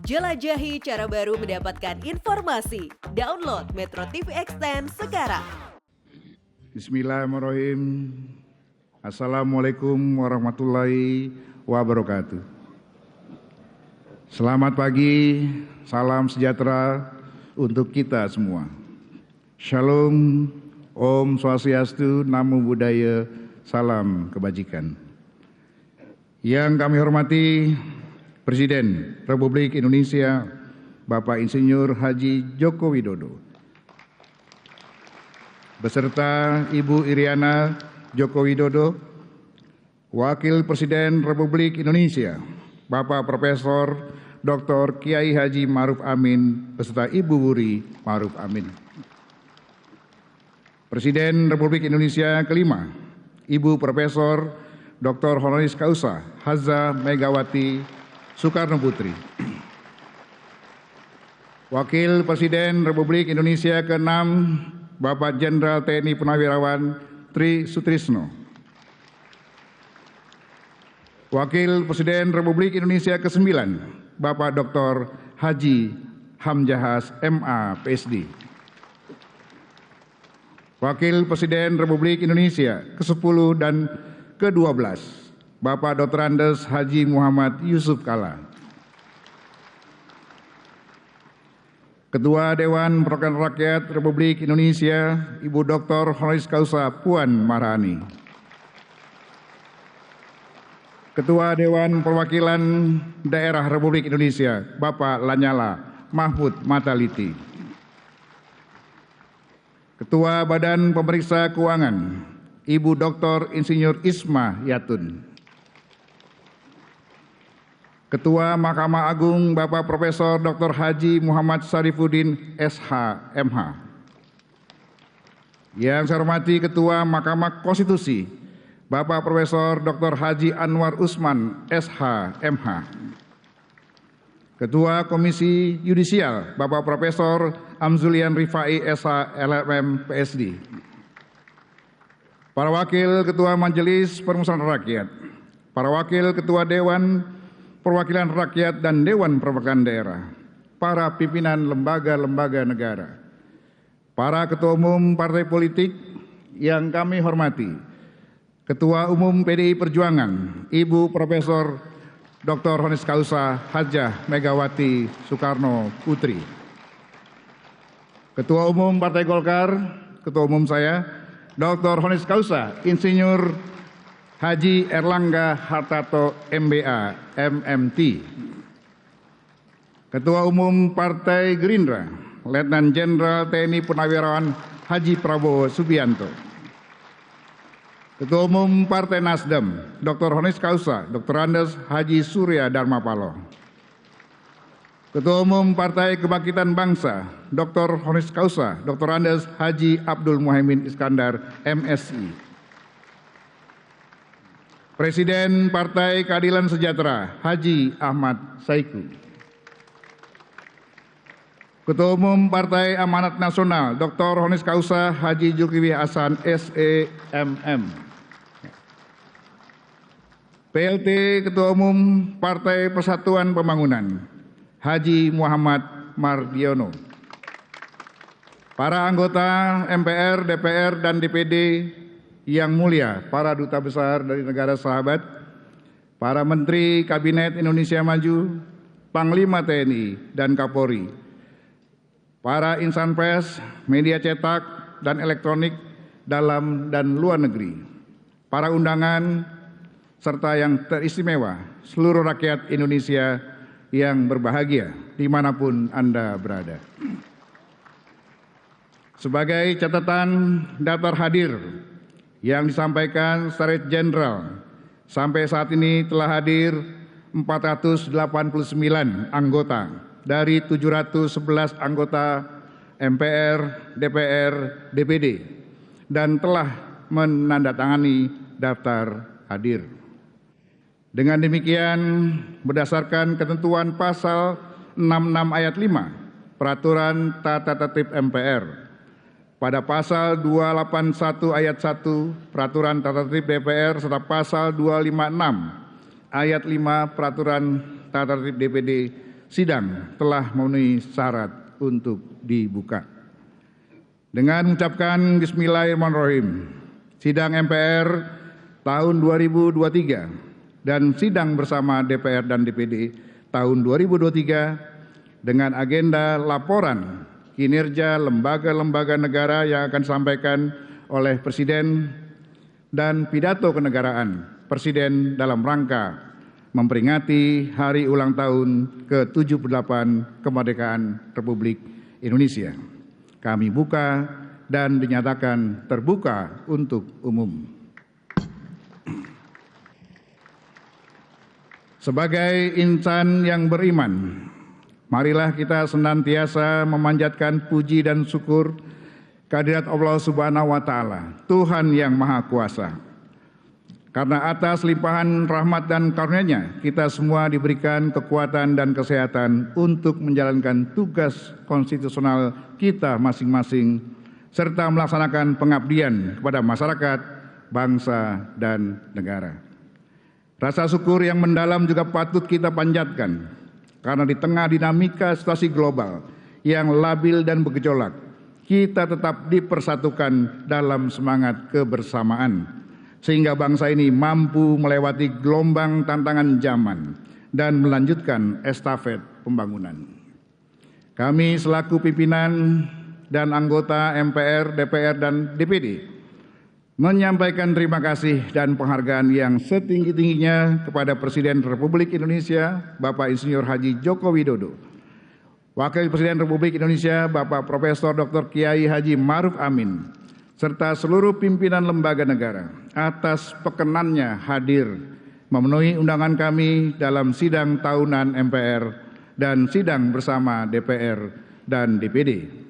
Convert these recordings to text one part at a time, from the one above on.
Jelajahi cara baru mendapatkan informasi. Download Metro TV Extend sekarang. Bismillahirrahmanirrahim. Assalamualaikum warahmatullahi wabarakatuh. Selamat pagi, salam sejahtera untuk kita semua. Shalom, Om Swastiastu, Namo Buddhaya, salam kebajikan. Yang kami hormati Presiden Republik Indonesia Bapak Insinyur Haji Joko Widodo beserta Ibu Iriana Joko Widodo, Wakil Presiden Republik Indonesia Bapak Profesor Dr. Kiai Haji Ma'ruf Amin beserta Ibu Wuri Ma'ruf Amin. Presiden Republik Indonesia kelima, Ibu Profesor Dr. Honoris Causa Haza Megawati Soekarno Putri. Wakil Presiden Republik Indonesia ke-6, Bapak Jenderal TNI Purnawirawan Tri Sutrisno. Wakil Presiden Republik Indonesia ke-9, Bapak Dr. Haji Hamzahas MA PSD. Wakil Presiden Republik Indonesia ke-10 dan ke-12, Bapak Dr. Andes Haji Muhammad Yusuf Kalla. Ketua Dewan Perwakilan Rakyat Republik Indonesia, Ibu Dr. Honoris Causa Puan Maharani. Ketua Dewan Perwakilan Daerah Republik Indonesia, Bapak Lanyala Mahmud Mataliti. Ketua Badan Pemeriksa Keuangan, Ibu Dr. Insinyur Isma Yatun. Ketua Mahkamah Agung Bapak Profesor Dr. Haji Muhammad Syarifuddin SH MH. Yang saya hormati Ketua Mahkamah Konstitusi Bapak Profesor Dr. Haji Anwar Usman SH MH. Ketua Komisi Yudisial Bapak Profesor Amzulian Rifai SH LLM PSD. Para Wakil Ketua Majelis Permusyawaratan Rakyat, para Wakil Ketua Dewan Perwakilan Rakyat dan Dewan Perwakilan Daerah, para pimpinan lembaga-lembaga negara, para ketua umum partai politik yang kami hormati, Ketua Umum PDI Perjuangan, Ibu Profesor Dr. Honoris Causa Hajah Megawati Soekarno Putri, Ketua Umum Partai Golkar, Ketua Umum saya, Dr. Honoris Causa Insinyur Haji Erlangga Hartarto MBA MMT. Ketua Umum Partai Gerindra, Letnan Jenderal TNI Purnawirawan Haji Prabowo Subianto. Ketua Umum Partai Nasdem, Dr. Honoris Causa Dr. Andes Haji Surya Dharmapalo. Ketua Umum Partai Kebangkitan Bangsa, Dr. Honoris Causa Dr. Andes Haji Abdul Muhaimin Iskandar MSI. Presiden Partai Keadilan Sejahtera, Haji Ahmad Saiku. Ketua Umum Partai Amanat Nasional, Dr. Honoris Causa Haji Zulkifli Hasan SEMM. PLT Ketua Umum Partai Persatuan Pembangunan, Haji Muhammad Mardiono. Para anggota MPR, DPR, dan DPD yang mulia, para duta besar dari negara sahabat, para Menteri Kabinet Indonesia Maju, Panglima TNI dan Kapolri, para insan pers, media cetak dan elektronik dalam dan luar negeri, para undangan, serta yang teristimewa, seluruh rakyat Indonesia yang berbahagia dimanapun Anda berada. Sebagai catatan daftar hadir yang disampaikan secara jenderal, sampai saat ini telah hadir 489 anggota dari 711 anggota MPR, DPR, DPD, dan telah menandatangani daftar hadir. Dengan demikian, berdasarkan ketentuan pasal 66 ayat 5 Peraturan Tata Tertib MPR, pada pasal 281 ayat 1 Peraturan Tata Tertib DPR serta pasal 256 ayat 5 Peraturan Tata Tertib DPD sidang telah memenuhi syarat untuk dibuka. Dengan mengucapkan Bismillahirrahmanirrahim, sidang MPR tahun 2023 dan sidang bersama DPR dan DPD tahun 2023 dengan agenda laporan kinerja lembaga-lembaga negara yang akan disampaikan oleh Presiden dan pidato kenegaraan Presiden dalam rangka memperingati hari ulang tahun ke-78 kemerdekaan Republik Indonesia. Kami buka dan dinyatakan terbuka untuk umum. Sebagai insan yang beriman, marilah kita senantiasa memanjatkan puji dan syukur kehadirat Allah Subhanahu wa Ta'ala, Tuhan yang Maha Kuasa. Karena atas limpahan rahmat dan karunia-Nya, kita semua diberikan kekuatan dan kesehatan untuk menjalankan tugas konstitusional kita masing-masing, serta melaksanakan pengabdian kepada masyarakat, bangsa, dan negara. Rasa syukur yang mendalam juga patut kita panjatkan, karena di tengah dinamika situasi global yang labil dan bergejolak, kita tetap dipersatukan dalam semangat kebersamaan, sehingga bangsa ini mampu melewati gelombang tantangan zaman dan melanjutkan estafet pembangunan. Kami selaku pimpinan dan anggota MPR, DPR, dan DPD menyampaikan terima kasih dan penghargaan yang setinggi-tingginya kepada Presiden Republik Indonesia, Bapak Insinyur Haji Joko Widodo, Wakil Presiden Republik Indonesia, Bapak Profesor Dr. Kiai Haji Ma'ruf Amin, serta seluruh pimpinan lembaga negara atas perkenannya hadir memenuhi undangan kami dalam sidang tahunan MPR dan sidang bersama DPR dan DPD.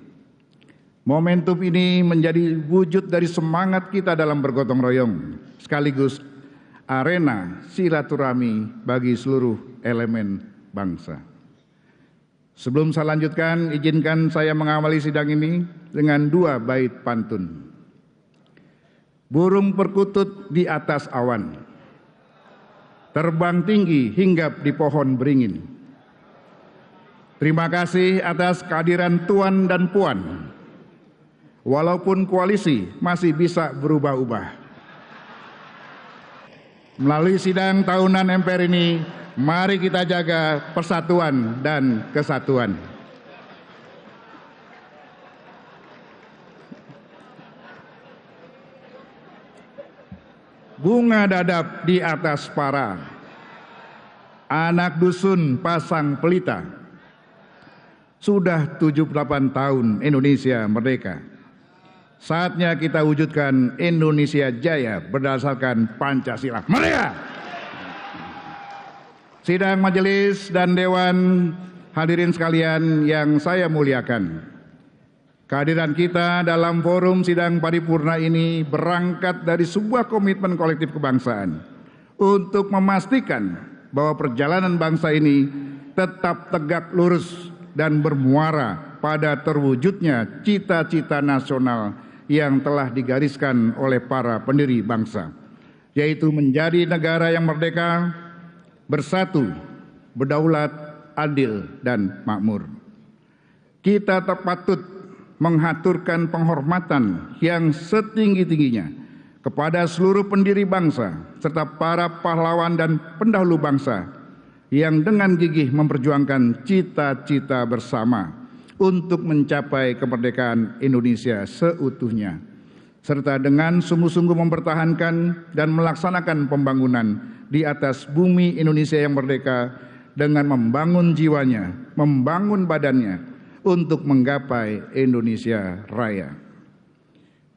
Momentum ini menjadi wujud dari semangat kita dalam bergotong royong, sekaligus arena silaturahmi bagi seluruh elemen bangsa. Sebelum saya lanjutkan, izinkan saya mengawali sidang ini dengan 2 bait pantun. Burung perkutut di atas awan, terbang tinggi hinggap di pohon beringin. Terima kasih atas kehadiran Tuan dan Puan. Walaupun koalisi masih bisa berubah-ubah. Melalui sidang tahunan MPR ini, mari kita jaga persatuan dan kesatuan. Bunga dadap di atas para, anak dusun pasang pelita. Sudah 78 tahun Indonesia merdeka. Saatnya kita wujudkan Indonesia Jaya berdasarkan Pancasila. Merdeka! Sidang majelis dan dewan hadirin sekalian yang saya muliakan. Kehadiran kita dalam forum sidang paripurna ini berangkat dari sebuah komitmen kolektif kebangsaan untuk memastikan bahwa perjalanan bangsa ini tetap tegak lurus dan bermuara pada terwujudnya cita-cita nasional yang telah digariskan oleh para pendiri bangsa, yaitu menjadi negara yang merdeka, bersatu, berdaulat, adil, dan makmur. Kita patut menghaturkan penghormatan yang setinggi-tingginya kepada seluruh pendiri bangsa serta para pahlawan dan pendahulu bangsa yang dengan gigih memperjuangkan cita-cita bersama untuk mencapai kemerdekaan Indonesia seutuhnya, serta dengan sungguh-sungguh mempertahankan dan melaksanakan pembangunan di atas bumi Indonesia yang merdeka dengan membangun jiwanya, membangun badannya untuk menggapai Indonesia Raya.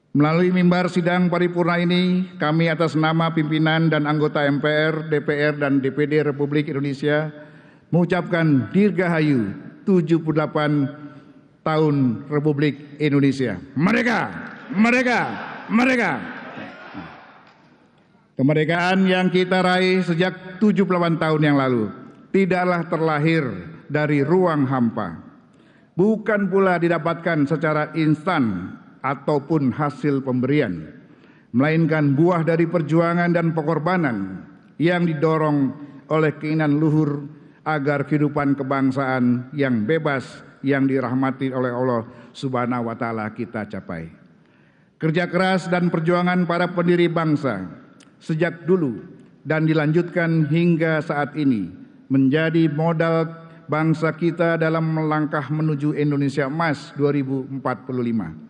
Melalui mimbar sidang paripurna ini, kami atas nama pimpinan dan anggota MPR, DPR, dan DPD Republik Indonesia mengucapkan Dirgahayu 78 tahun Republik Indonesia. Merdeka! Merdeka! Merdeka! Kemerdekaan yang kita raih sejak 78 tahun yang lalu tidaklah terlahir dari ruang hampa, bukan pula didapatkan secara instan ataupun hasil pemberian, melainkan buah dari perjuangan dan pengorbanan yang didorong oleh keinginan luhur agar kehidupan kebangsaan yang bebas yang dirahmati oleh Allah Subhanahu wa taala kita capai. Kerja keras dan perjuangan para pendiri bangsa sejak dulu dan dilanjutkan hingga saat ini menjadi modal bangsa kita dalam melangkah menuju Indonesia Emas 2045.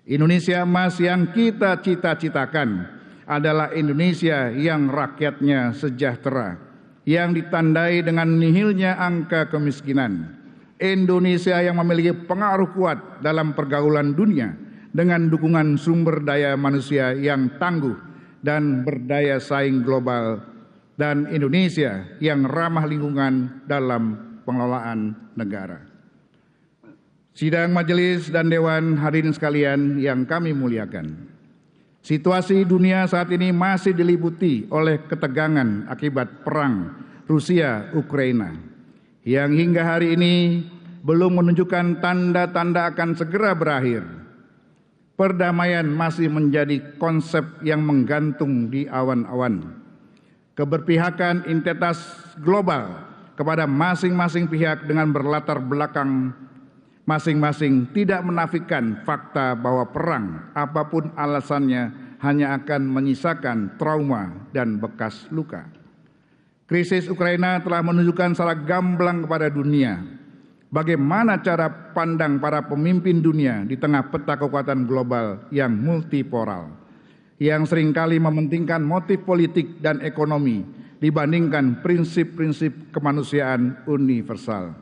Indonesia Emas yang kita cita-citakan adalah Indonesia yang rakyatnya sejahtera, yang ditandai dengan nihilnya angka kemiskinan. Indonesia yang memiliki pengaruh kuat dalam pergaulan dunia dengan dukungan sumber daya manusia yang tangguh dan berdaya saing global, dan Indonesia yang ramah lingkungan dalam pengelolaan negara. Sidang majelis dan dewan hadirin sekalian yang kami muliakan. Situasi dunia saat ini masih diliputi oleh ketegangan akibat perang Rusia-Ukraina yang hingga hari ini belum menunjukkan tanda-tanda akan segera berakhir. Perdamaian masih menjadi konsep yang menggantung di awan-awan. Keberpihakan entitas global kepada masing-masing pihak dengan berlatar belakang masing-masing tidak menafikan fakta bahwa perang, apapun alasannya, hanya akan menyisakan trauma dan bekas luka. Krisis Ukraina telah menunjukkan secara gamblang kepada dunia bagaimana cara pandang para pemimpin dunia di tengah peta kekuatan global yang multipolar, yang seringkali mementingkan motif politik dan ekonomi dibandingkan prinsip-prinsip kemanusiaan universal.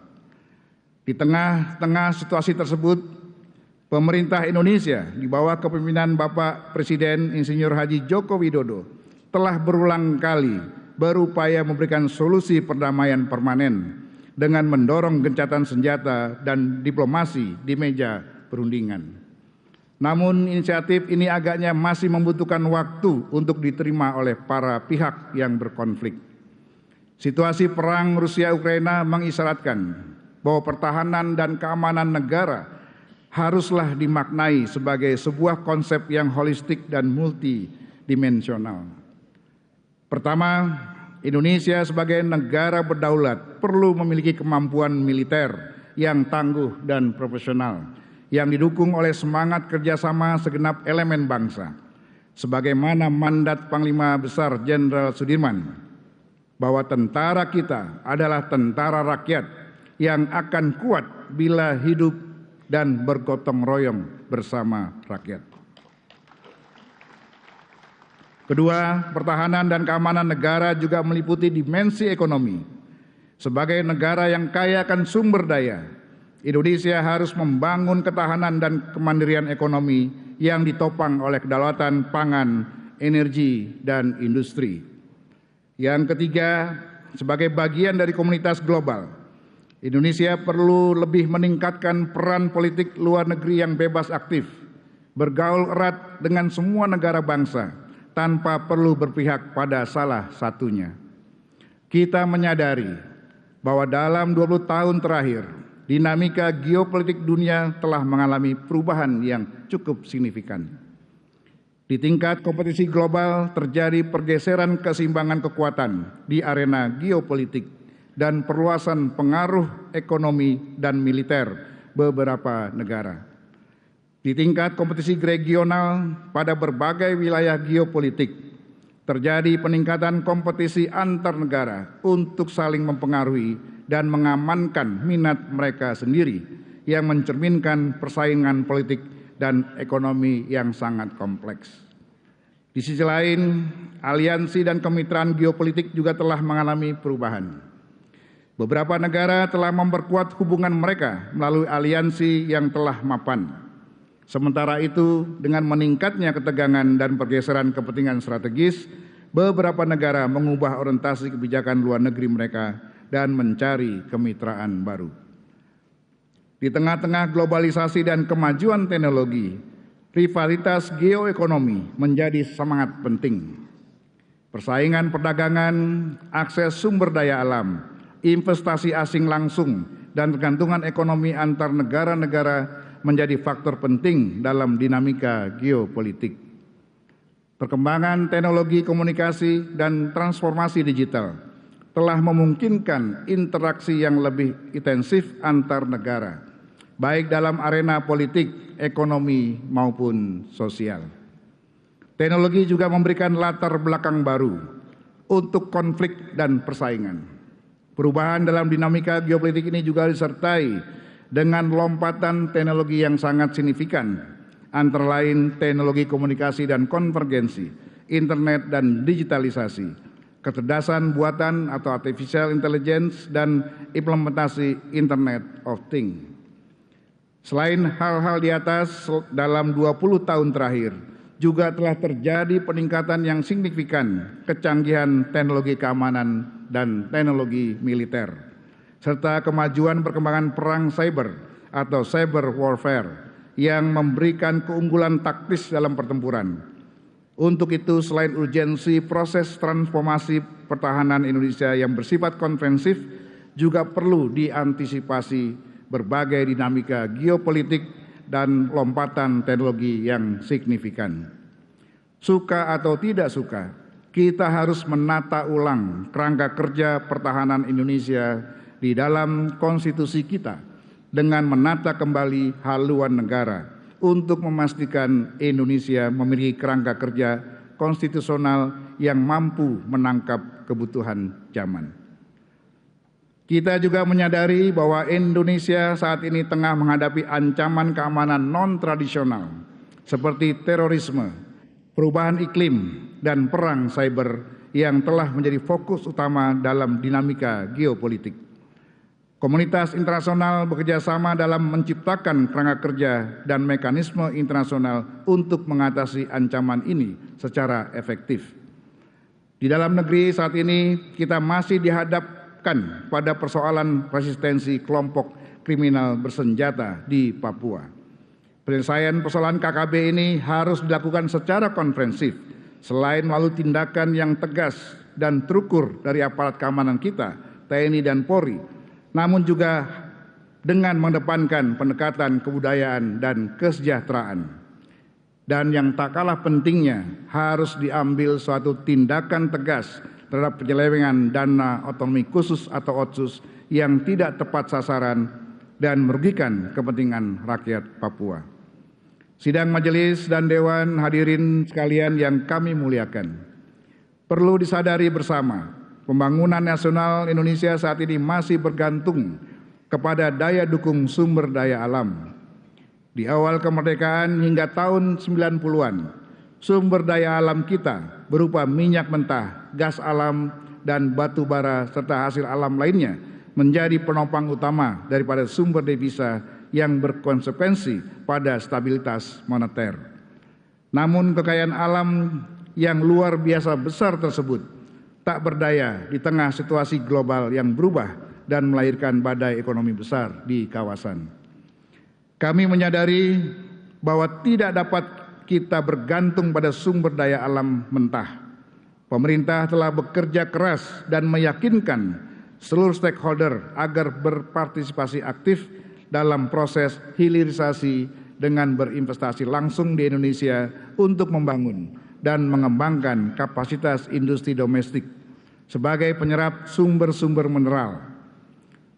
Di tengah-tengah situasi tersebut, pemerintah Indonesia di bawah kepemimpinan Bapak Presiden Insinyur Haji Joko Widodo telah berulang kali berupaya memberikan solusi perdamaian permanen dengan mendorong gencatan senjata dan diplomasi di meja perundingan. Namun inisiatif ini agaknya masih membutuhkan waktu untuk diterima oleh para pihak yang berkonflik. Situasi perang Rusia-Ukraina mengisyaratkan bahwa pertahanan dan keamanan negara haruslah dimaknai sebagai sebuah konsep yang holistik dan multidimensional. Pertama, Indonesia sebagai negara berdaulat perlu memiliki kemampuan militer yang tangguh dan profesional, yang didukung oleh semangat kerjasama segenap elemen bangsa. Sebagaimana mandat Panglima Besar Jenderal Sudirman, bahwa tentara kita adalah tentara rakyat yang akan kuat bila hidup dan bergotong royong bersama rakyat. Kedua, pertahanan dan keamanan negara juga meliputi dimensi ekonomi. Sebagai negara yang kaya akan sumber daya, Indonesia harus membangun ketahanan dan kemandirian ekonomi yang ditopang oleh kedaulatan pangan, energi, dan industri. Yang ketiga, sebagai bagian dari komunitas global, Indonesia perlu lebih meningkatkan peran politik luar negeri yang bebas aktif, bergaul erat dengan semua negara bangsa, tanpa perlu berpihak pada salah satunya. Kita menyadari bahwa dalam 20 tahun terakhir, dinamika geopolitik dunia telah mengalami perubahan yang cukup signifikan. Di tingkat kompetisi global terjadi pergeseran keseimbangan kekuatan di arena geopolitik dan perluasan pengaruh ekonomi dan militer beberapa negara. Di tingkat kompetisi regional pada berbagai wilayah geopolitik, terjadi peningkatan kompetisi antar negara untuk saling mempengaruhi dan mengamankan minat mereka sendiri yang mencerminkan persaingan politik dan ekonomi yang sangat kompleks. Di sisi lain, aliansi dan kemitraan geopolitik juga telah mengalami perubahan. Beberapa negara telah memperkuat hubungan mereka melalui aliansi yang telah mapan. Sementara itu, dengan meningkatnya ketegangan dan pergeseran kepentingan strategis, beberapa negara mengubah orientasi kebijakan luar negeri mereka dan mencari kemitraan baru. Di tengah-tengah globalisasi dan kemajuan teknologi, rivalitas geoekonomi menjadi sangat penting. Persaingan perdagangan, akses sumber daya alam, investasi asing langsung, dan kegantungan ekonomi antar negara-negara menjadi faktor penting dalam dinamika geopolitik. Perkembangan teknologi komunikasi dan transformasi digital telah memungkinkan interaksi yang lebih intensif antar negara, baik dalam arena politik, ekonomi, maupun sosial. Teknologi juga memberikan latar belakang baru untuk konflik dan persaingan. Perubahan dalam dinamika geopolitik ini juga disertai dengan lompatan teknologi yang sangat signifikan, antara lain teknologi komunikasi dan konvergensi, internet dan digitalisasi, kecerdasan buatan atau artificial intelligence, dan implementasi Internet of Things. Selain hal-hal di atas, dalam 20 tahun terakhir juga telah terjadi peningkatan yang signifikan kecanggihan teknologi keamanan dan teknologi militer, serta kemajuan perkembangan perang cyber atau cyber warfare yang memberikan keunggulan taktis dalam pertempuran. Untuk itu, selain urgensi proses transformasi pertahanan Indonesia yang bersifat konvensif, juga perlu diantisipasi berbagai dinamika geopolitik dan lompatan teknologi yang signifikan. Suka atau tidak suka, kita harus menata ulang kerangka kerja pertahanan Indonesia di dalam konstitusi kita dengan menata kembali haluan negara untuk memastikan Indonesia memiliki kerangka kerja konstitusional yang mampu menangkap kebutuhan zaman. Kita juga menyadari bahwa Indonesia saat ini tengah menghadapi ancaman keamanan non-tradisional seperti terorisme, perubahan iklim, dan perang cyber yang telah menjadi fokus utama dalam dinamika geopolitik. Komunitas internasional bekerjasama dalam menciptakan kerangka kerja dan mekanisme internasional untuk mengatasi ancaman ini secara efektif. Di dalam negeri saat ini kita masih dihadapkan pada persoalan resistensi kelompok kriminal bersenjata di Papua. Penyelesaian persoalan KKB ini harus dilakukan secara konfrensif, selain melalui tindakan yang tegas dan terukur dari aparat keamanan kita, TNI dan Polri, namun juga dengan mengedepankan pendekatan kebudayaan dan kesejahteraan. Dan yang tak kalah pentingnya, harus diambil suatu tindakan tegas terhadap penyelewengan dana otonomi khusus atau otsus yang tidak tepat sasaran dan merugikan kepentingan rakyat Papua. Sidang majelis dan dewan hadirin sekalian yang kami muliakan, perlu disadari bersama, pembangunan nasional Indonesia saat ini masih bergantung kepada daya dukung sumber daya alam. Di awal kemerdekaan hingga tahun 90-an, sumber daya alam kita berupa minyak mentah, gas alam, dan batu bara serta hasil alam lainnya menjadi penopang utama daripada sumber devisa yang berkonsekuensi pada stabilitas moneter. Namun kekayaan alam yang luar biasa besar tersebut tak berdaya di tengah situasi global yang berubah dan melahirkan badai ekonomi besar di kawasan. Kami menyadari bahwa tidak dapat kita bergantung pada sumber daya alam mentah. Pemerintah telah bekerja keras dan meyakinkan seluruh stakeholder agar berpartisipasi aktif dalam proses hilirisasi dengan berinvestasi langsung di Indonesia untuk membangun dan mengembangkan kapasitas industri domestik sebagai penyerap sumber-sumber mineral.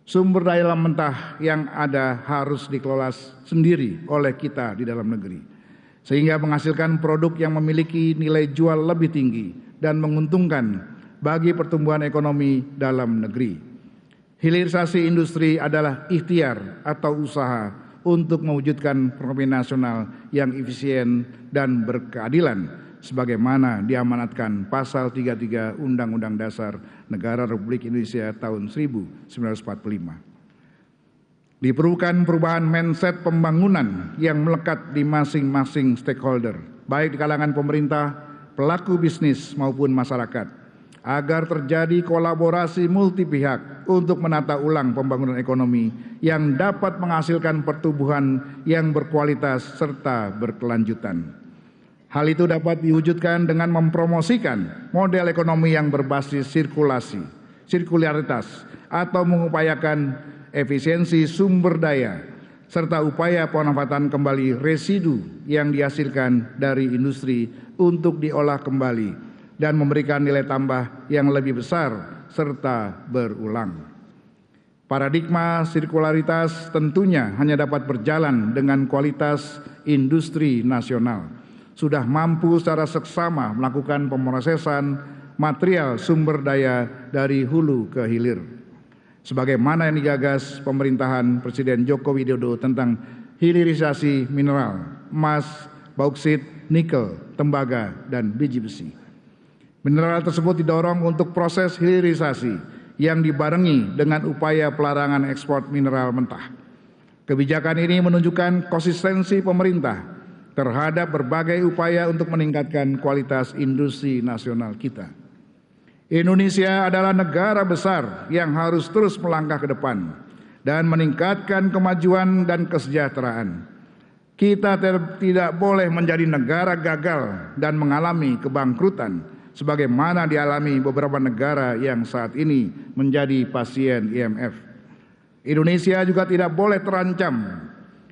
Sumber daya alam mentah yang ada harus dikelola sendiri oleh kita di dalam negeri, sehingga menghasilkan produk yang memiliki nilai jual lebih tinggi dan menguntungkan bagi pertumbuhan ekonomi dalam negeri. Hilirisasi industri adalah ikhtiar atau usaha untuk mewujudkan perekonomian nasional yang efisien dan berkeadilan sebagaimana diamanatkan Pasal 33 Undang-Undang Dasar Negara Republik Indonesia tahun 1945. Diperlukan perubahan mindset pembangunan yang melekat di masing-masing stakeholder, baik di kalangan pemerintah, pelaku bisnis maupun masyarakat, agar terjadi kolaborasi multi pihak untuk menata ulang pembangunan ekonomi yang dapat menghasilkan pertumbuhan yang berkualitas serta berkelanjutan. Hal itu dapat diwujudkan dengan mempromosikan model ekonomi yang berbasis sirkularitas atau mengupayakan efisiensi sumber daya serta upaya pemanfaatan kembali residu yang dihasilkan dari industri untuk diolah kembali dan memberikan nilai tambah yang lebih besar serta berulang. Paradigma sirkularitas tentunya hanya dapat berjalan dengan kualitas industri nasional. Sudah mampu secara seksama melakukan pemrosesan material sumber daya dari hulu ke hilir. Sebagaimana yang digagas pemerintahan Presiden Joko Widodo tentang hilirisasi mineral, emas, bauksit, nikel, tembaga, dan biji besi. Mineral tersebut didorong untuk proses hilirisasi yang dibarengi dengan upaya pelarangan ekspor mineral mentah. Kebijakan ini menunjukkan konsistensi pemerintah terhadap berbagai upaya untuk meningkatkan kualitas industri nasional kita. Indonesia adalah negara besar yang harus terus melangkah ke depan dan meningkatkan kemajuan dan kesejahteraan. Kita tidak boleh menjadi negara gagal dan mengalami kebangkrutan sebagaimana dialami beberapa negara yang saat ini menjadi pasien IMF. Indonesia juga tidak boleh terancam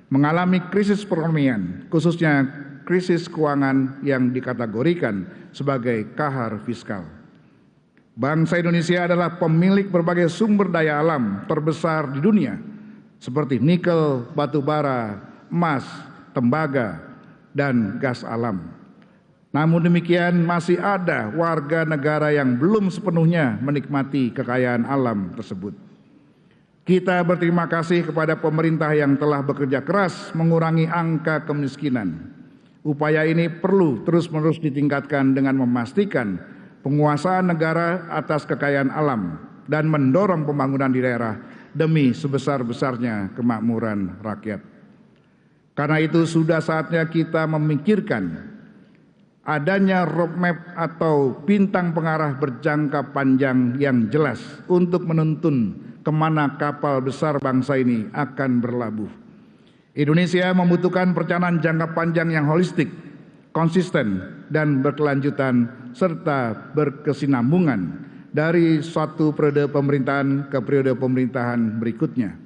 mengalami krisis perekonomian, khususnya krisis keuangan yang dikategorikan sebagai kahar fiskal. Bangsa Indonesia adalah pemilik berbagai sumber daya alam terbesar di dunia, seperti nikel, batu bara, emas, tembaga, dan gas alam. Namun demikian masih ada warga negara yang belum sepenuhnya menikmati kekayaan alam tersebut. Kita berterima kasih kepada pemerintah yang telah bekerja keras mengurangi angka kemiskinan. Upaya ini perlu terus-menerus ditingkatkan dengan memastikan penguasaan negara atas kekayaan alam dan mendorong pembangunan di daerah demi sebesar-besarnya kemakmuran rakyat. Karena itu sudah saatnya kita memikirkan adanya roadmap atau bintang pengarah berjangka panjang yang jelas untuk menuntun kemana kapal besar bangsa ini akan berlabuh. Indonesia membutuhkan perencanaan jangka panjang yang holistik, konsisten, dan berkelanjutan serta berkesinambungan dari suatu periode pemerintahan ke periode pemerintahan berikutnya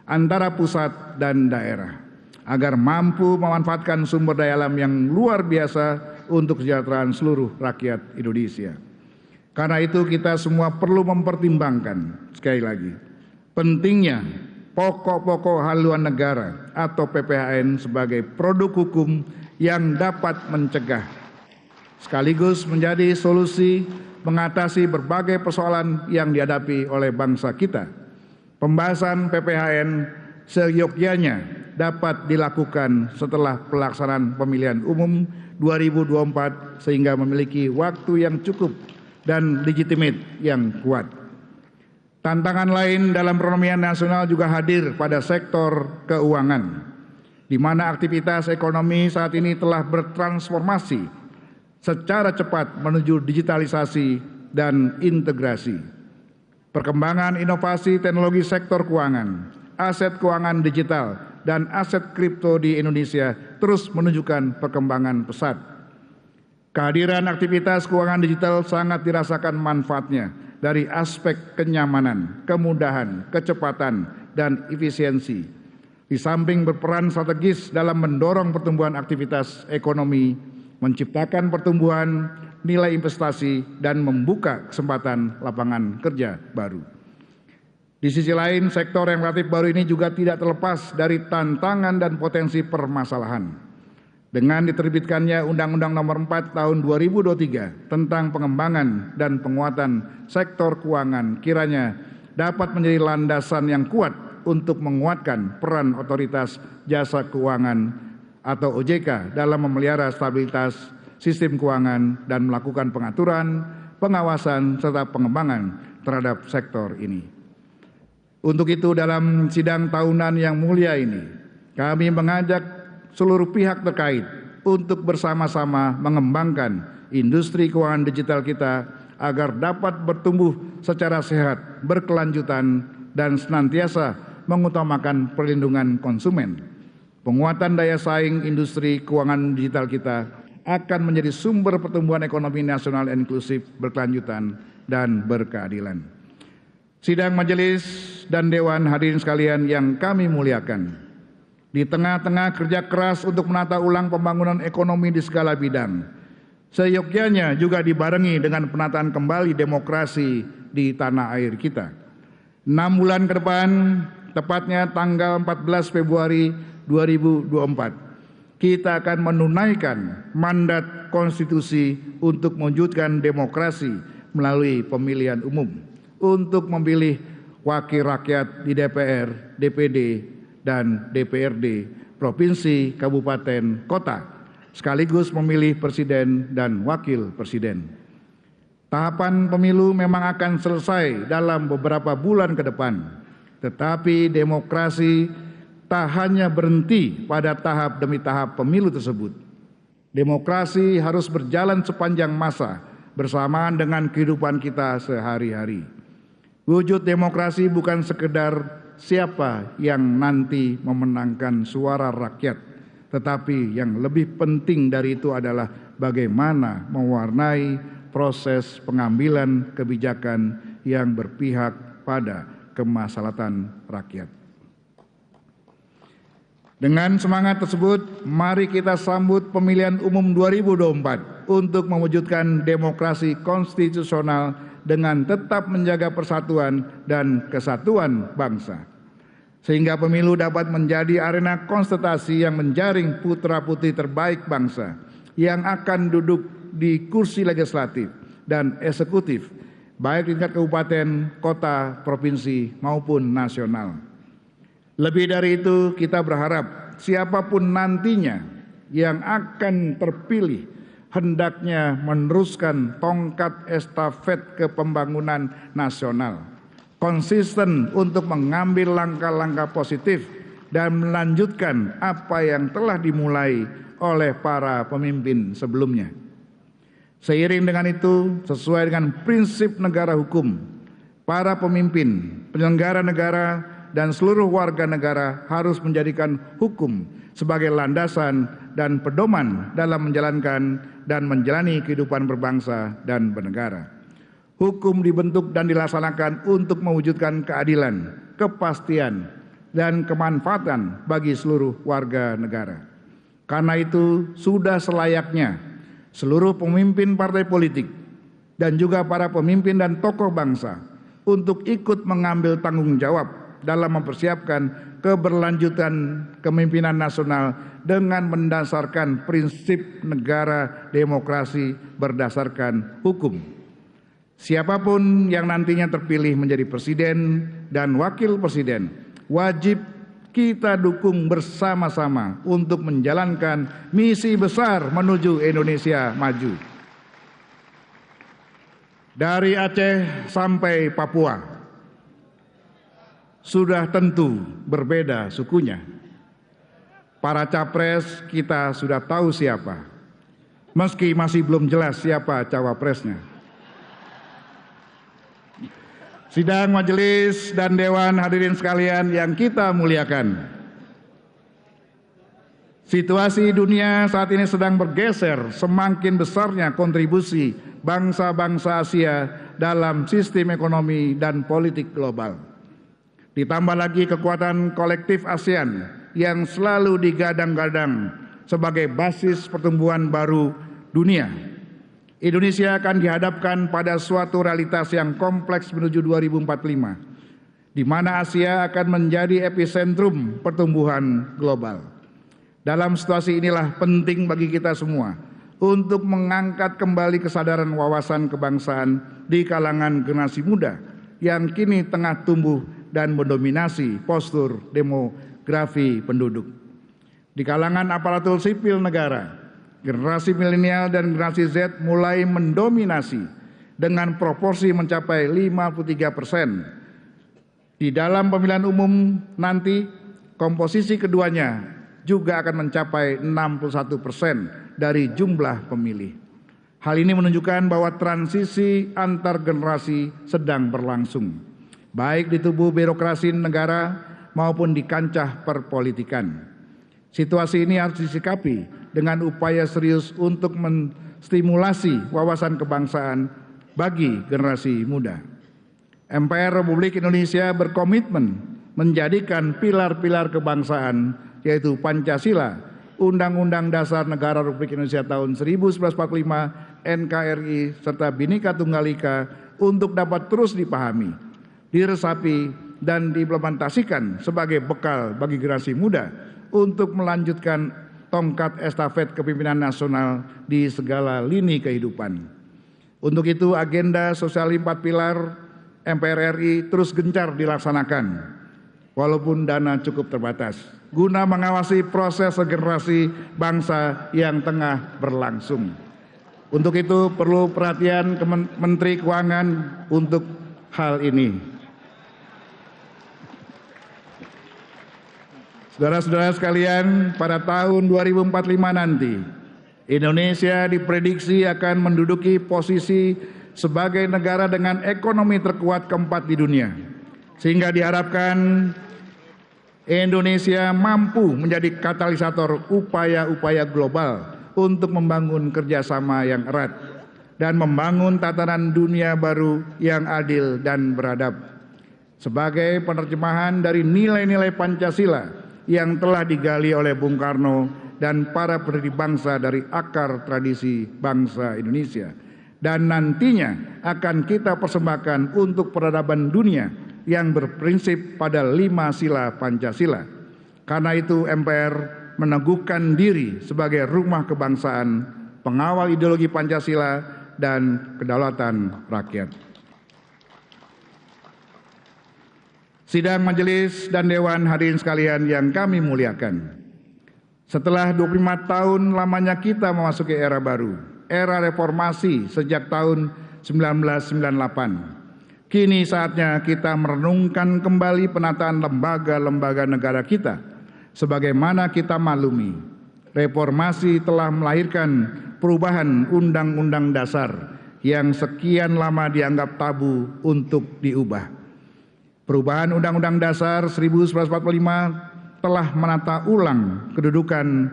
antara pusat dan daerah agar mampu memanfaatkan sumber daya alam yang luar biasa untuk kesejahteraan seluruh rakyat Indonesia. Karena itu kita semua perlu mempertimbangkan sekali lagi pentingnya pokok-pokok haluan negara atau PPHN sebagai produk hukum yang dapat mencegah sekaligus menjadi solusi mengatasi berbagai persoalan yang dihadapi oleh bangsa kita. Pembahasan PPHN seyogyanya dapat dilakukan setelah pelaksanaan pemilihan umum 2024 sehingga memiliki waktu yang cukup dan legitimate yang kuat. Tantangan lain dalam perekonomian nasional juga hadir pada sektor keuangan, di mana aktivitas ekonomi saat ini telah bertransformasi secara cepat menuju digitalisasi dan integrasi. Perkembangan inovasi teknologi sektor keuangan, aset keuangan digital, dan aset kripto di Indonesia terus menunjukkan perkembangan pesat. Kehadiran aktivitas keuangan digital sangat dirasakan manfaatnya dari aspek kenyamanan, kemudahan, kecepatan, dan efisiensi. Di samping berperan strategis dalam mendorong pertumbuhan aktivitas ekonomi, menciptakan pertumbuhan nilai investasi, dan membuka kesempatan lapangan kerja baru. Di sisi lain, sektor yang relatif baru ini juga tidak terlepas dari tantangan dan potensi permasalahan. Dengan diterbitkannya Undang-Undang Nomor 4 Tahun 2023 tentang pengembangan dan penguatan sektor keuangan kiranya dapat menjadi landasan yang kuat untuk menguatkan peran Otoritas Jasa Keuangan atau OJK dalam memelihara stabilitas sistem keuangan dan melakukan pengaturan, pengawasan, serta pengembangan terhadap sektor ini. Untuk itu dalam sidang tahunan yang mulia ini, kami mengajak seluruh pihak terkait untuk bersama-sama mengembangkan industri keuangan digital kita agar dapat bertumbuh secara sehat, berkelanjutan, dan senantiasa mengutamakan perlindungan konsumen. Penguatan daya saing industri keuangan digital kita akan menjadi sumber pertumbuhan ekonomi nasional inklusif, berkelanjutan, dan berkeadilan. Sidang majelis dan dewan hadirin sekalian yang kami muliakan, di tengah-tengah kerja keras untuk menata ulang pembangunan ekonomi di segala bidang, seyogyanya juga dibarengi dengan penataan kembali demokrasi di tanah air kita. 6 bulan ke depan, tepatnya tanggal 14 Februari 2024, kita akan menunaikan mandat konstitusi untuk mewujudkan demokrasi melalui pemilihan umum, untuk memilih wakil rakyat di DPR, DPD, dan DPRD, provinsi, kabupaten, kota, sekaligus memilih presiden dan wakil presiden. Tahapan pemilu memang akan selesai dalam beberapa bulan ke depan, tetapi demokrasi tak hanya berhenti pada tahap demi tahap pemilu tersebut. Demokrasi harus berjalan sepanjang masa bersamaan dengan kehidupan kita sehari-hari. Wujud demokrasi bukan sekedar siapa yang nanti memenangkan suara rakyat, tetapi yang lebih penting dari itu adalah bagaimana mewarnai proses pengambilan kebijakan yang berpihak pada kemaslahatan rakyat. Dengan semangat tersebut, mari kita sambut pemilihan umum 2024 untuk mewujudkan demokrasi konstitusional dengan tetap menjaga persatuan dan kesatuan bangsa. Sehingga pemilu dapat menjadi arena konsultasi yang menjaring putra-putri terbaik bangsa yang akan duduk di kursi legislatif dan eksekutif, baik di tingkat kabupaten, kota, provinsi, maupun nasional. Lebih dari itu, kita berharap siapapun nantinya yang akan terpilih hendaknya meneruskan tongkat estafet kepembangunan nasional, konsisten untuk mengambil langkah-langkah positif dan melanjutkan apa yang telah dimulai oleh para pemimpin sebelumnya. Seiring dengan itu, sesuai dengan prinsip negara hukum, para pemimpin, penyelenggara negara, dan seluruh warga negara harus menjadikan hukum sebagai landasan dan pedoman dalam menjalankan dan menjalani kehidupan berbangsa dan bernegara. Hukum dibentuk dan dilaksanakan untuk mewujudkan keadilan, kepastian, dan kemanfaatan bagi seluruh warga negara. Karena itu, sudah selayaknya seluruh pemimpin partai politik dan juga para pemimpin dan tokoh bangsa untuk ikut mengambil tanggung jawab dalam mempersiapkan keberlanjutan kepemimpinan nasional dengan mendasarkan prinsip negara demokrasi berdasarkan hukum. Siapapun yang nantinya terpilih menjadi presiden dan wakil presiden, wajib kita dukung bersama-sama untuk menjalankan misi besar menuju Indonesia maju. Dari Aceh sampai Papua, sudah tentu berbeda sukunya. Para capres kita sudah tahu siapa, meski masih belum jelas siapa cawapresnya. Sidang majelis dan dewan hadirin sekalian yang kita muliakan. Situasi dunia saat ini sedang bergeser, semakin besarnya kontribusi bangsa-bangsa Asia dalam sistem ekonomi dan politik global. Ditambah lagi kekuatan kolektif ASEAN yang selalu digadang-gadang sebagai basis pertumbuhan baru dunia. Indonesia akan dihadapkan pada suatu realitas yang kompleks menuju 2045, di mana Asia akan menjadi epicentrum pertumbuhan global. Dalam situasi inilah penting bagi kita semua untuk mengangkat kembali kesadaran wawasan kebangsaan di kalangan generasi muda yang kini tengah tumbuh dan mendominasi postur demografi penduduk. Di kalangan aparatur sipil negara, generasi milenial dan generasi Z mulai mendominasi dengan proporsi mencapai 53%. Di dalam pemilihan umum nanti, komposisi keduanya juga akan mencapai 61% dari jumlah pemilih. Hal ini menunjukkan bahwa transisi antar generasi sedang berlangsung, baik di tubuh birokrasi negara maupun di kancah perpolitikan. Situasi ini harus disikapi dengan upaya serius untuk menstimulasi wawasan kebangsaan bagi generasi muda. MPR Republik Indonesia berkomitmen menjadikan pilar-pilar kebangsaan yaitu Pancasila, Undang-Undang Dasar Negara Republik Indonesia tahun 1945, NKRI, serta Bhinneka Tunggal Ika untuk dapat terus dipahami, diresapi, dan diimplementasikan sebagai bekal bagi generasi muda untuk melanjutkan tongkat estafet kepemimpinan nasional di segala lini kehidupan. Untuk itu, agenda sosial 4 pilar MPR RI terus gencar dilaksanakan, walaupun dana cukup terbatas, guna mengawasi proses regenerasi bangsa yang tengah berlangsung. Untuk itu perlu perhatian Menteri Keuangan untuk hal ini. Saudara-saudara sekalian, pada tahun 2045 nanti, Indonesia diprediksi akan menduduki posisi sebagai negara dengan ekonomi terkuat keempat di dunia. Sehingga diharapkan Indonesia mampu menjadi katalisator upaya-upaya global untuk membangun kerjasama yang erat dan membangun tatanan dunia baru yang adil dan beradab. Sebagai penerjemahan dari nilai-nilai Pancasila yang telah digali oleh Bung Karno dan para pendiri bangsa dari akar tradisi bangsa Indonesia, dan nantinya akan kita persembahkan untuk peradaban dunia yang berprinsip pada 5 sila Pancasila. Karena itu MPR meneguhkan diri sebagai rumah kebangsaan, pengawal ideologi Pancasila dan kedaulatan rakyat. Sidang majelis dan dewan hadirin sekalian yang kami muliakan. Setelah 25 tahun lamanya kita memasuki era baru, era reformasi sejak tahun 1998. Kini saatnya kita merenungkan kembali penataan lembaga-lembaga negara kita. Sebagaimana kita maklumi, reformasi telah melahirkan perubahan Undang-Undang Dasar yang sekian lama dianggap tabu untuk diubah. Perubahan Undang-Undang Dasar 1945 telah menata ulang kedudukan,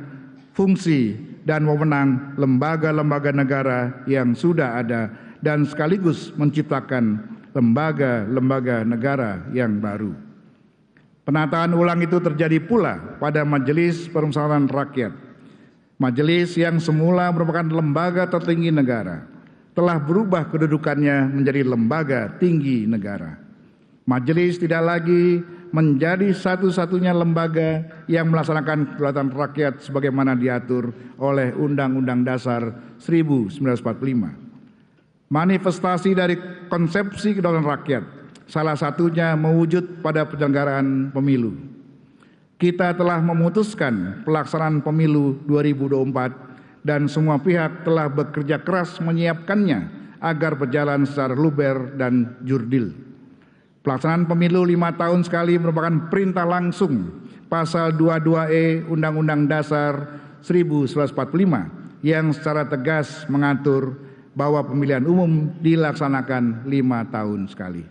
fungsi, dan wewenang lembaga-lembaga negara yang sudah ada dan sekaligus menciptakan lembaga-lembaga negara yang baru. Penataan ulang itu terjadi pula pada Majelis Permusyawaratan Rakyat. Majelis yang semula merupakan lembaga tertinggi negara telah berubah kedudukannya menjadi lembaga tinggi negara. Majelis tidak lagi menjadi satu-satunya lembaga yang melaksanakan kedaulatan rakyat sebagaimana diatur oleh Undang-Undang Dasar 1945. Manifestasi dari konsepsi kedaulatan rakyat, salah satunya mewujud pada penyelenggaraan pemilu. Kita telah memutuskan pelaksanaan pemilu 2024 dan semua pihak telah bekerja keras menyiapkannya agar berjalan secara luber dan jurdil. Pelaksanaan pemilu 5 tahun sekali merupakan perintah langsung pasal 22E Undang-Undang Dasar 1945 yang secara tegas mengatur bahwa pemilihan umum dilaksanakan 5 tahun sekali.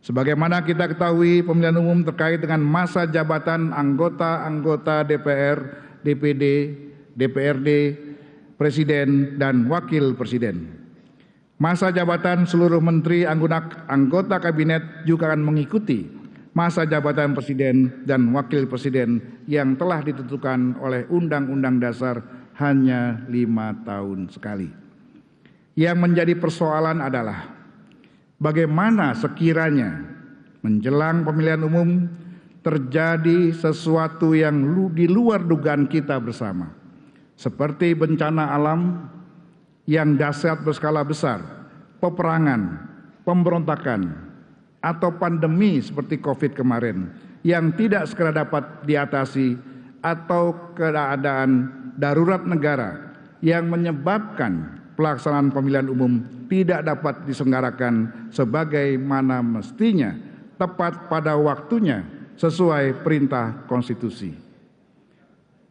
Sebagaimana kita ketahui, pemilihan umum terkait dengan masa jabatan anggota-anggota DPR, DPD, DPRD, Presiden, dan Wakil Presiden. Masa jabatan seluruh menteri anggota kabinet juga akan mengikuti masa jabatan presiden dan wakil presiden yang telah ditentukan oleh Undang-Undang Dasar hanya 5 tahun sekali. Yang menjadi persoalan adalah bagaimana sekiranya menjelang pemilihan umum terjadi sesuatu yang di luar dugaan kita bersama, seperti bencana alam yang dahsyat berskala besar, peperangan, pemberontakan, atau pandemi seperti COVID kemarin yang tidak segera dapat diatasi, atau keadaan darurat negara yang menyebabkan pelaksanaan pemilihan umum tidak dapat diselenggarakan sebagaimana mestinya, tepat pada waktunya sesuai perintah konstitusi.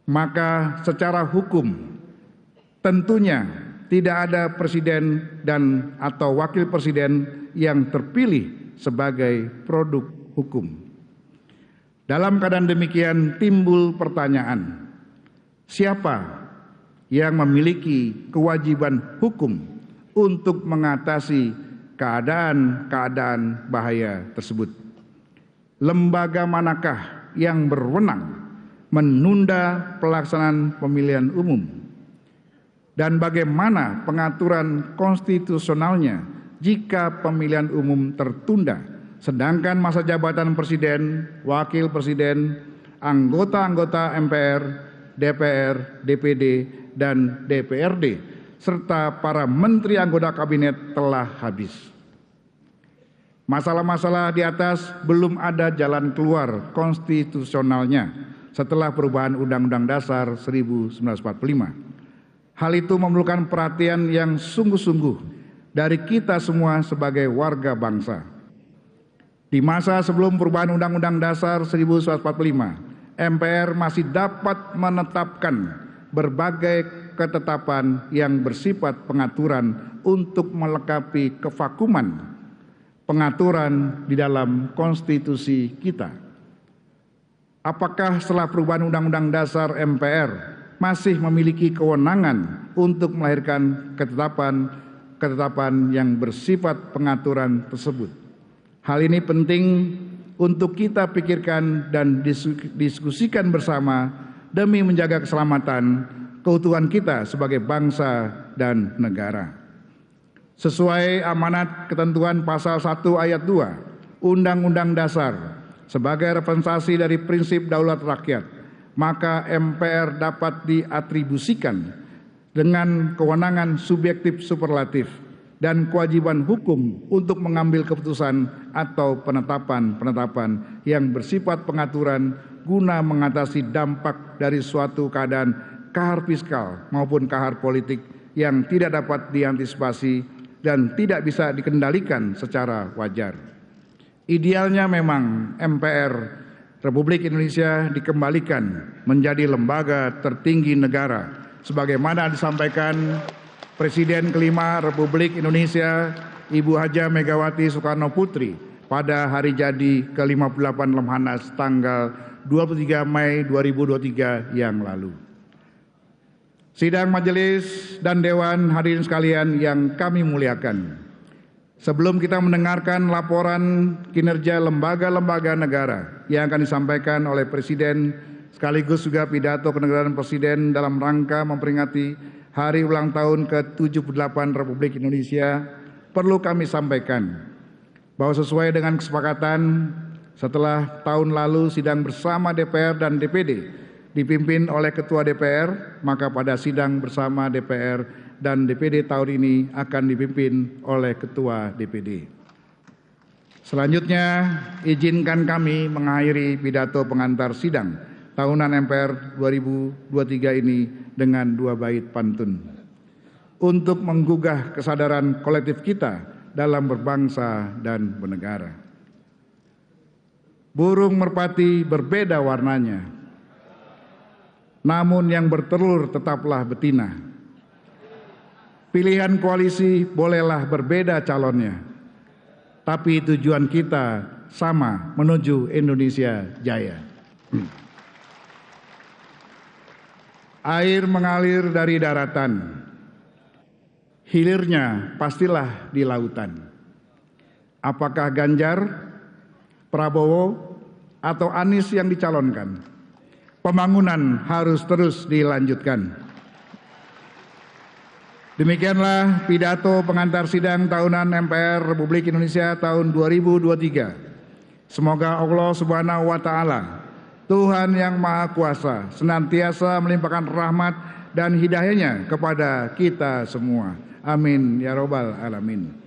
Maka secara hukum tentunya tidak ada presiden dan atau wakil presiden yang terpilih sebagai produk hukum. Dalam keadaan demikian timbul pertanyaan, siapa yang memiliki kewajiban hukum untuk mengatasi keadaan-keadaan bahaya tersebut? Lembaga manakah yang berwenang menunda pelaksanaan pemilihan umum? Dan bagaimana pengaturan konstitusionalnya jika pemilihan umum tertunda, sedangkan masa jabatan presiden, wakil presiden, anggota-anggota MPR, DPR, DPD, dan DPRD, serta para menteri anggota kabinet telah habis. Masalah-masalah di atas belum ada jalan keluar konstitusionalnya setelah perubahan Undang-Undang Dasar 1945. Hal itu memerlukan perhatian yang sungguh-sungguh dari kita semua sebagai warga bangsa. Di masa sebelum perubahan Undang-Undang Dasar 1945, MPR masih dapat menetapkan berbagai ketetapan yang bersifat pengaturan untuk melengkapi kevakuman pengaturan di dalam konstitusi kita. Apakah setelah perubahan Undang-Undang Dasar MPR masih memiliki kewenangan untuk melahirkan ketetapan yang bersifat pengaturan tersebut? Hal ini penting untuk kita pikirkan dan diskusikan bersama demi menjaga keselamatan, keutuhan kita sebagai bangsa dan negara. Sesuai amanat ketentuan pasal 1 ayat 2 Undang-Undang Dasar sebagai representasi dari prinsip daulat rakyat, maka MPR dapat diatribusikan dengan kewenangan subjektif superlatif dan kewajiban hukum untuk mengambil keputusan atau penetapan yang bersifat pengaturan guna mengatasi dampak dari suatu keadaan kahar fiskal maupun kahar politik yang tidak dapat diantisipasi dan tidak bisa dikendalikan secara wajar. Idealnya memang MPR Republik Indonesia dikembalikan menjadi lembaga tertinggi negara sebagaimana disampaikan Presiden kelima Republik Indonesia Ibu Haja Megawati Soekarno Putri pada hari jadi ke-58 Lemhanas tanggal 23 Mei 2023 yang lalu. Sidang majelis dan dewan hadirin sekalian yang kami muliakan. Sebelum kita mendengarkan laporan kinerja lembaga-lembaga negara yang akan disampaikan oleh Presiden sekaligus juga pidato kenegaraan Presiden dalam rangka memperingati Hari Ulang Tahun ke-78 Republik Indonesia, perlu kami sampaikan bahwa sesuai dengan kesepakatan setelah tahun lalu sidang bersama DPR dan DPD dipimpin oleh Ketua DPR, maka pada sidang bersama DPR dan DPD tahun ini akan dipimpin oleh Ketua DPD. Selanjutnya, izinkan kami mengakhiri pidato pengantar sidang tahunan MPR 2023 ini dengan 2 bait pantun untuk menggugah kesadaran kolektif kita dalam berbangsa dan bernegara. Burung merpati berbeda warnanya, namun yang bertelur tetaplah betina. Pilihan koalisi bolehlah berbeda calonnya, tapi tujuan kita sama, menuju Indonesia Jaya. Air mengalir dari daratan, hilirnya pastilah di lautan. Apakah Ganjar, Prabowo, atau Anies yang dicalonkan? Pembangunan harus terus dilanjutkan. Demikianlah pidato pengantar sidang tahunan MPR Republik Indonesia tahun 2023. Semoga Allah Subhanahu wa Ta'ala, Tuhan yang Maha Kuasa, senantiasa melimpahkan rahmat dan hidayahnya kepada kita semua. Amin ya Rabbal Alamin.